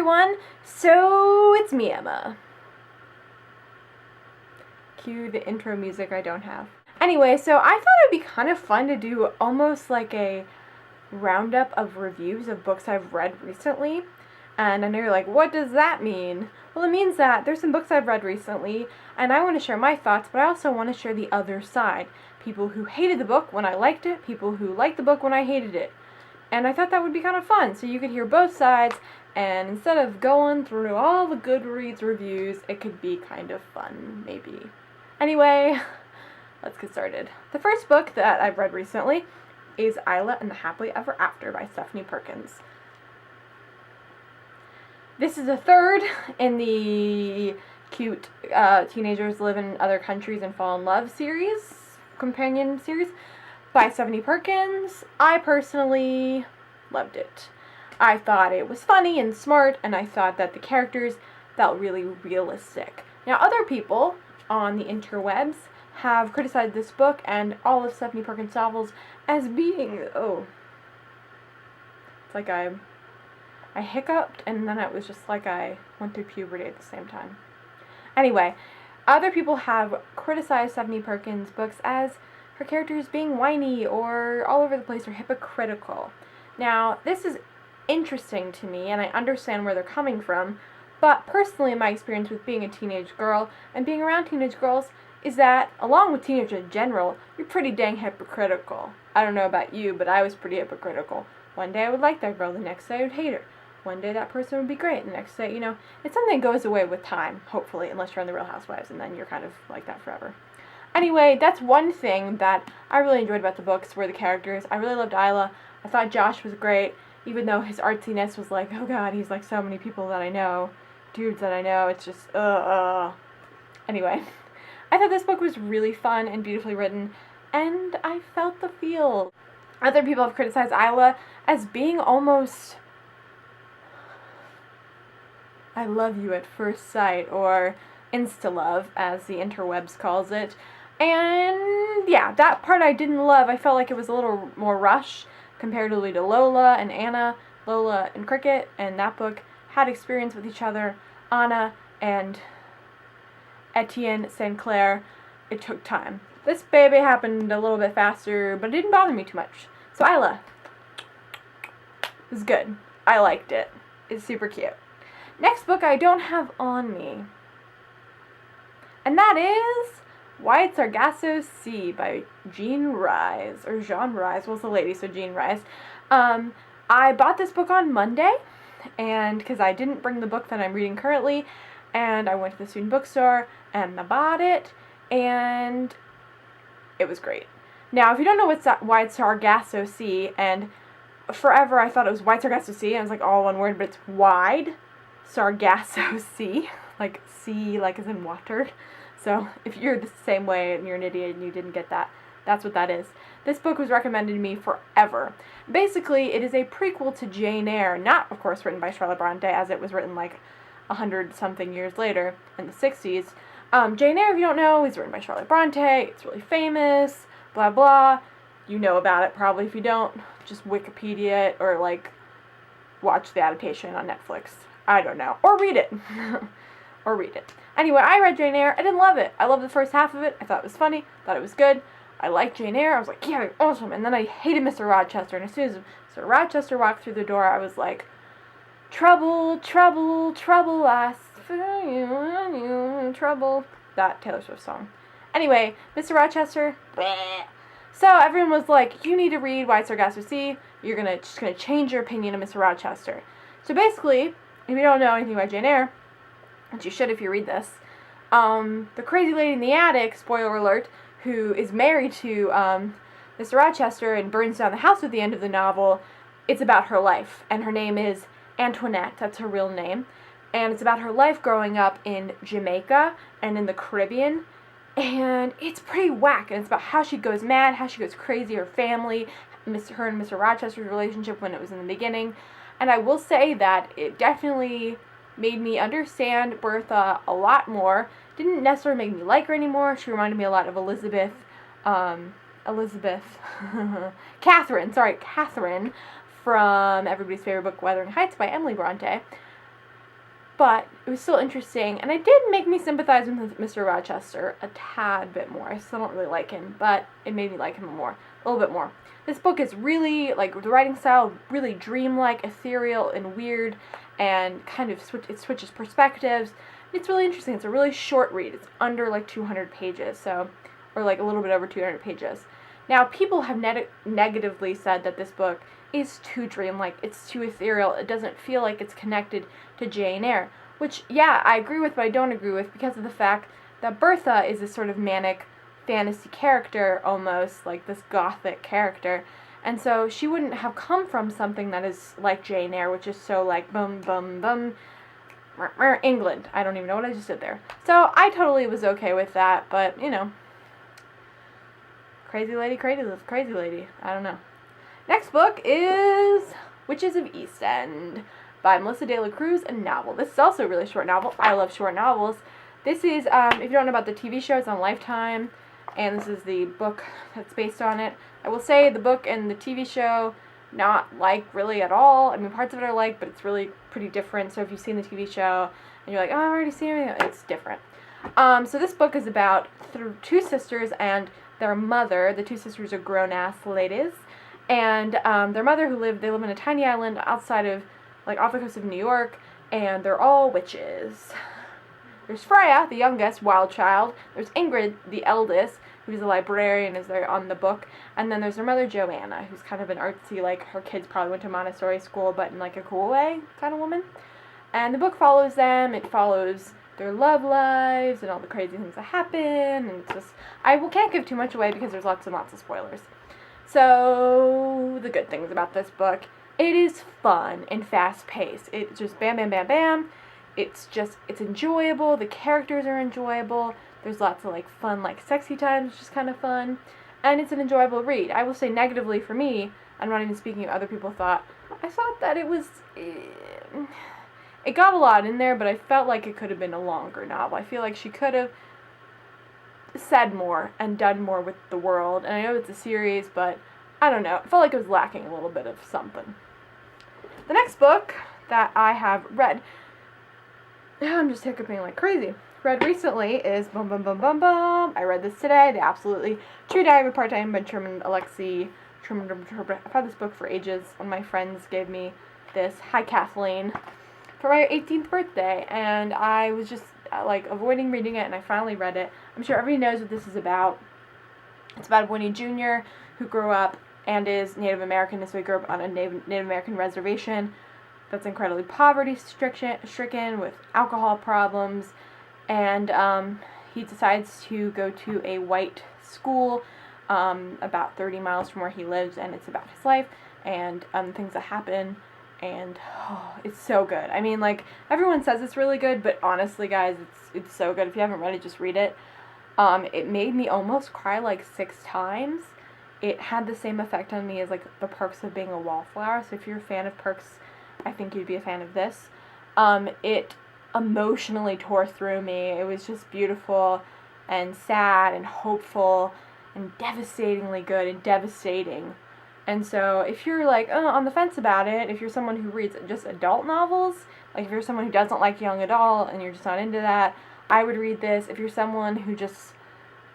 everyone, so it's me, Emma. Cue the intro music I don't have. Anyway, so I thought it'd be kind of fun to do almost like a roundup of reviews of books I've read recently. And I know you're like, what does that mean? Well, it means that there's some books I've read recently, and I want to share my thoughts, but I also want to share the other side. People who hated the book when I liked it, people who liked the book when I hated it. And I thought that would be kind of fun, so you could hear both sides, and instead of going through all the Goodreads reviews, it could be kind of fun, maybe. Anyway, let's get started. The first book that I've read recently is Isla and the Happily Ever After by Stephanie Perkins. This is the third in the cute teenagers live in other countries and fall in love series, companion series, by Stephanie Perkins. I personally loved it. I thought it was funny and smart, and I thought that the characters felt really realistic. Now, other people on the interwebs have criticized this book and all of Stephanie Perkins' novels as being, it's like I hiccuped, and then it was just like I went through puberty at the same time. Anyway, other people have criticized Stephanie Perkins' books as her characters being whiny or all over the place or hypocritical. Now, this is interesting to me, and I understand where they're coming from, but personally, my experience with being a teenage girl and being around teenage girls is that, along with teenagers in general, you're pretty dang hypocritical. I don't know about you, but I was pretty hypocritical. One day I would like that girl, the next day I would hate her. One day that person would be great, the next day, it's something that goes away with time, hopefully, unless you're on The Real Housewives, and then you're kind of like that forever. Anyway, that's one thing that I really enjoyed about the books were the characters. I really loved Isla. I thought Josh was great, even though his artsiness was like, oh god, he's like so many people that I know, dudes that I know, it's just, Anyway, I thought this book was really fun and beautifully written, and I felt the feel. Other people have criticized Isla as being almost I love you at first sight, or insta-love, as the interwebs calls it. And yeah, that part I didn't love. I felt like it was a little more rushed comparatively to Lola and Anna. Lola and Cricket, and that book had experience with each other. Anna and Etienne St. Clair, it took time. This baby happened a little bit faster, but it didn't bother me too much. So Isla was good. I liked it. It's super cute. Next book I don't have on me, and that is White Sargasso Sea by Jean Rise, or Jean Rise, well, it's a lady, so Jean Rise. I bought this book on Monday, and because I didn't bring the book that I'm reading currently, and I went to the student bookstore, and I bought it, and it was great. Now, if you don't know what's White Sargasso Sea, and forever I thought it was White Sargasso Sea, and it was like all one word, but it's wide Sargasso Sea, like sea, like as in water. So if you're the same way and you're an idiot and you didn't get that, that's what that is. This book was recommended to me forever. Basically, it is a prequel to Jane Eyre, not, of course, written by Charlotte Bronte, as it was written like 100-something years later in the 60s. Jane Eyre, if you don't know, is written by Charlotte Bronte. It's really famous, blah, blah. You know about it probably. If you don't, just Wikipedia it or, like, watch the adaptation on Netflix. I don't know. Or read it. Or read it. Anyway, I read Jane Eyre. I didn't love it. I loved the first half of it. I thought it was funny. Thought it was good. I liked Jane Eyre. I was like, yeah, awesome. And then I hated Mr. Rochester. And as soon as Mr. Rochester walked through the door, I was like, trouble, trouble, trouble, I feel you, trouble. That Taylor Swift song. Anyway, Mr. Rochester, bleh. So everyone was like, you need to read White Sargasso Sea. You're just gonna change your opinion of Mr. Rochester. So basically, if you don't know anything about Jane Eyre, which you should if you read this, the crazy lady in the attic, spoiler alert, who is married to Mr. Rochester and burns down the house at the end of the novel, it's about her life. And her name is Antoinette. That's her real name. And it's about her life growing up in Jamaica and in the Caribbean. And it's pretty whack. And it's about how she goes mad, how she goes crazy, her family, her and Mr. Rochester's relationship when it was in the beginning. And I will say that it definitely made me understand Bertha a lot more. Didn't necessarily make me like her anymore. She reminded me a lot of Catherine from everybody's favorite book, Wuthering Heights by Emily Bronte. but it was still interesting, and it did make me sympathize with Mr. Rochester a tad bit more. I still don't really like him, but it made me like him a little bit more. This book is really, like, the writing style, really dreamlike, ethereal, and weird, and kind of it switches perspectives. It's really interesting. It's a really short read. It's under, like, 200 pages, so, or, like, a little bit over 200 pages. Now, people have negatively said that this book is too dreamlike, it's too ethereal, it doesn't feel like it's connected to Jane Eyre, which, yeah, I agree with, but I don't agree with because of the fact that Bertha is this sort of manic fantasy character, almost, like this gothic character, and so she wouldn't have come from something that is like Jane Eyre, which is so, like, bum, bum, bum, England. I don't even know what I just did there. So I totally was okay with that, but, you know, crazy lady, crazy lady. I don't know. Next book is Witches of East End by Melissa De La Cruz, a novel. This is also a really short novel. I love short novels. This is, if you don't know about the TV show, it's on Lifetime, and this is the book that's based on it. I will say the book and the TV show, not like really at all. I mean, parts of it are like, but it's really pretty different. So if you've seen the TV show and you're like, oh, I've already seen it, it's different. So this book is about two sisters and their mother. The two sisters are grown-ass ladies. And their mother, they live in a tiny island outside of, like, off the coast of New York, and they're all witches. There's Freya, the youngest, wild child. There's Ingrid, the eldest, who's a librarian, is there on the book. And then there's their mother, Joanna, who's kind of an artsy, like, her kids probably went to Montessori school, but in, like, a cool way kind of woman. And the book follows them. It follows their love lives and all the crazy things that happen. And it's just, can't give too much away because there's lots and lots of spoilers. So, the good things about this book, it is fun and fast-paced. It's just bam, bam, bam, bam. It's enjoyable. The characters are enjoyable. There's lots of, like, fun, like, sexy times, which is kind of fun. And it's an enjoyable read. I will say negatively for me, I'm not even speaking of other people thought, I thought that it was, it got a lot in there, but I felt like it could have been a longer novel. I feel like she could have said more and done more with the world, and I know it's a series, but I don't know, it felt like it was lacking a little bit of something. The next book that I have read, I'm just hiccuping like crazy, read recently is Bum Bum Bum Bum Bum. I read this today, The Absolutely True Diary of a Part-Time Benjamin Alexei Truman. I've had this book for ages. One of my friends gave me this, hi Kathleen, for my 18th birthday, and I was just like avoiding reading it, and I finally read it. I'm sure everybody knows what this is about. It's about a boy named Junior who grew up and is Native American, so he grew up on a Native American reservation that's incredibly poverty-stricken with alcohol problems, and he decides to go to a white school about 30 miles from where he lives, and it's about his life and things that happen. And it's so good. I mean, like, everyone says it's really good, but honestly, guys, it's so good. If you haven't read it, just read it. It made me almost cry like 6 times. It had the same effect on me as, like, The Perks of Being a Wallflower. So if you're a fan of Perks, I think you'd be a fan of this. It emotionally tore through me. It was just beautiful and sad and hopeful and devastatingly good and devastating. And so if you're, like, on the fence about it, if you're someone who reads just adult novels, like if you're someone who doesn't like young adult and you're just not into that, I would read this. If you're someone who just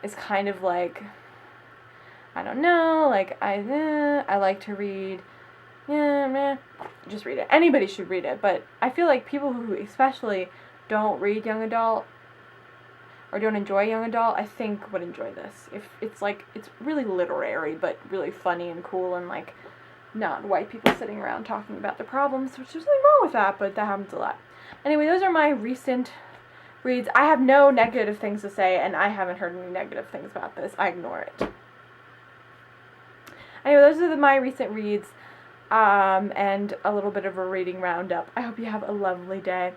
is kind of like, I don't know, like, I like to read, just read it. Anybody should read it, but I feel like people who especially don't read young adult or don't enjoy young adult, I think would enjoy this. If it's like, it's really literary, but really funny and cool, and like, not white people sitting around talking about their problems, which there's nothing wrong with that, but that happens a lot. Anyway, those are my recent reads. I have no negative things to say, and I haven't heard any negative things about this. I ignore it. Anyway, those are my recent reads, and a little bit of a reading roundup. I hope you have a lovely day.